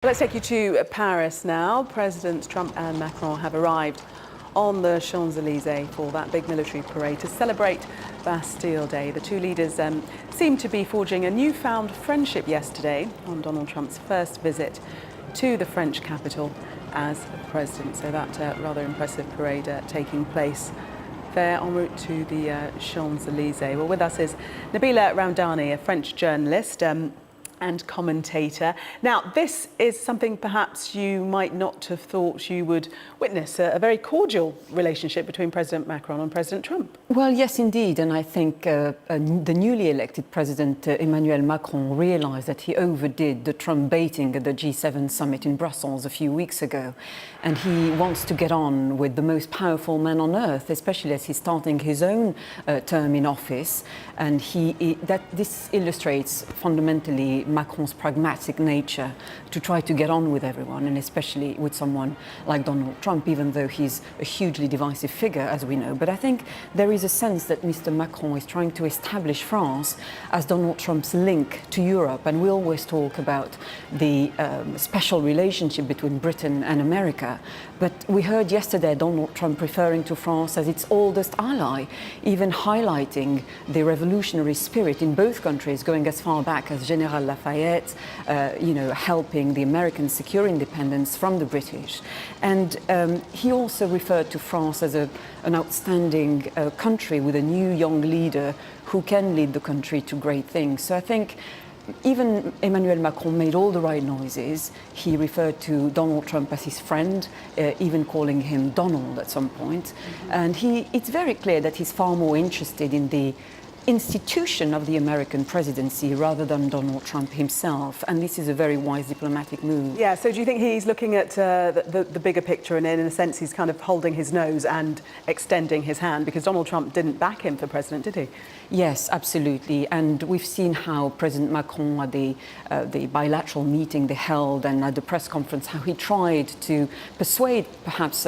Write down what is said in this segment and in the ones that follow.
Let's take you to Paris now. Presidents Trump and Macron have arrived on the Champs-Élysées for that big military parade to celebrate Bastille Day. The two leaders seemed to be forging a newfound friendship yesterday on Donald Trump's first visit to the French capital as president. So that rather impressive parade taking place there en route to the Champs-Élysées. Well, with us is Nabila Ramdani, a French journalist and commentator. Now, this is something perhaps you might not have thought you would witness, a very cordial relationship between President Macron and President Trump. Well, yes, indeed. And I think the newly elected President Emmanuel Macron realized that he overdid the Trump baiting at the G7 summit in Brussels a few weeks ago. And he wants to get on with the most powerful man on earth, especially as he's starting his own term in office. And this illustrates fundamentally Macron's pragmatic nature to try to get on with everyone, and especially with someone like Donald Trump, even though he's a hugely divisive figure, as we know. But I think there is a sense that Mr. Macron is trying to establish France as Donald Trump's link to Europe. And we always talk about the special relationship between Britain and America. But we heard yesterday Donald Trump referring to France as its oldest ally, even highlighting the revolutionary spirit in both countries, going as far back as General Lafayette, helping the Americans secure independence from the British. And he also referred to France as an outstanding country with a new young leader who can lead the country to great things. So I think even Emmanuel Macron made all the right noises. He referred to Donald Trump as his friend, even calling him Donald at some point. Mm-hmm. And it's very clear that he's far more interested in the institution of the American presidency rather than Donald Trump himself, and this is a very wise diplomatic move. Yeah, so do you think he's looking at the bigger picture, and in a sense he's kind of holding his nose and extending his hand, because Donald Trump didn't back him for president, did he? Yes, absolutely, and we've seen how President Macron at the bilateral meeting they held and at the press conference, how he tried to persuade perhaps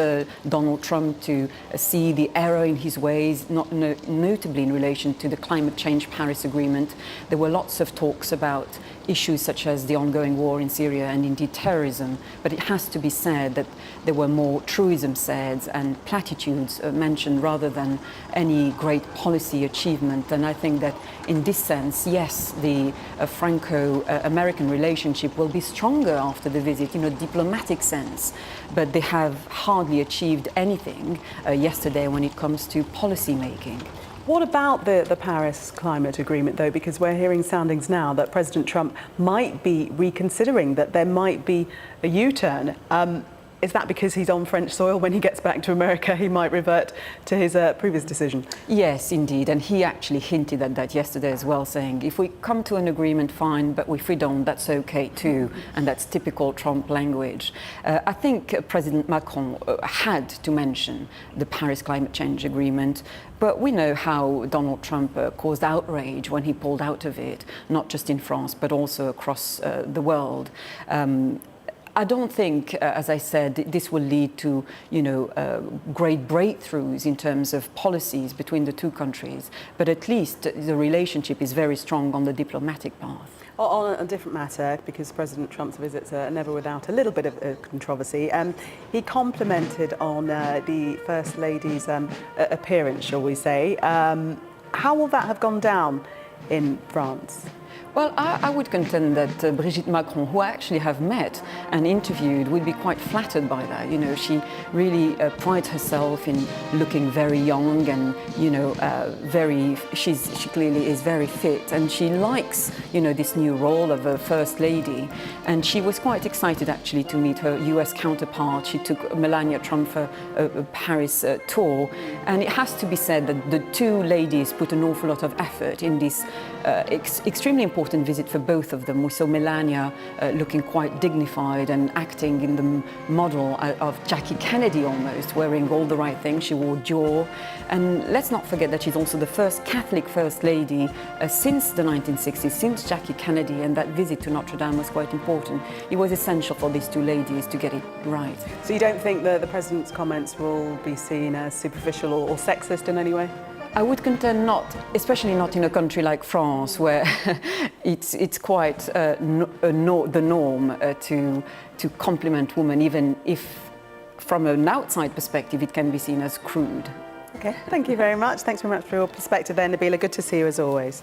Donald Trump to see the error in his ways, notably in relation to the climate change Paris Agreement. There were lots of talks about issues such as the ongoing war in Syria and indeed terrorism, but it has to be said that there were more truisms said and platitudes mentioned rather than any great policy achievement. And I think that in this sense, yes, the Franco-American relationship will be stronger after the visit in a diplomatic sense, but they have hardly achieved anything yesterday when it comes to policy making. What about the Paris climate agreement, though? Because we're hearing soundings now that President Trump might be reconsidering, that there might be a U-turn. Is that because he's on French soil? When he gets back to America, he might revert to his previous decision? Yes, indeed. And he actually hinted at that yesterday as well, saying, if we come to an agreement, fine, but if we don't, that's okay too. And that's typical Trump language. I think President Macron had to mention the Paris climate change agreement, but we know how Donald Trump caused outrage when he pulled out of it, not just in France, but also across the world. I don't think, as I said, this will lead to, great breakthroughs in terms of policies between the two countries, but at least the relationship is very strong on the diplomatic path. On a different matter, because President Trump's visits are never without a little bit of controversy, he complimented on the First Lady's appearance, shall we say. How will that have gone down in France? Well, I would contend that Brigitte Macron, who I actually have met and interviewed, would be quite flattered by that. She really prides herself in looking very young and, she clearly is very fit, and she likes, this new role of a First Lady. And she was quite excited actually to meet her US counterpart. She took Melania Trump for a Paris tour. And it has to be said that the two ladies put an awful lot of effort in this extremely important visit for both of them. We saw Melania looking quite dignified and acting in the model of Jackie Kennedy almost, wearing all the right things. She wore Dior. And let's not forget that she's also the first Catholic First Lady since the 1960s, since Jackie Kennedy, and that visit to Notre Dame was quite important. It was essential for these two ladies to get it right. So you don't think that the President's comments will be seen as superficial or sexist in any way? I would contend not, especially not in a country like France, where it's quite the norm to compliment women, even if from an outside perspective it can be seen as crude. Okay, thank you very much. Thanks very much for your perspective there, Nabila. Good to see you as always.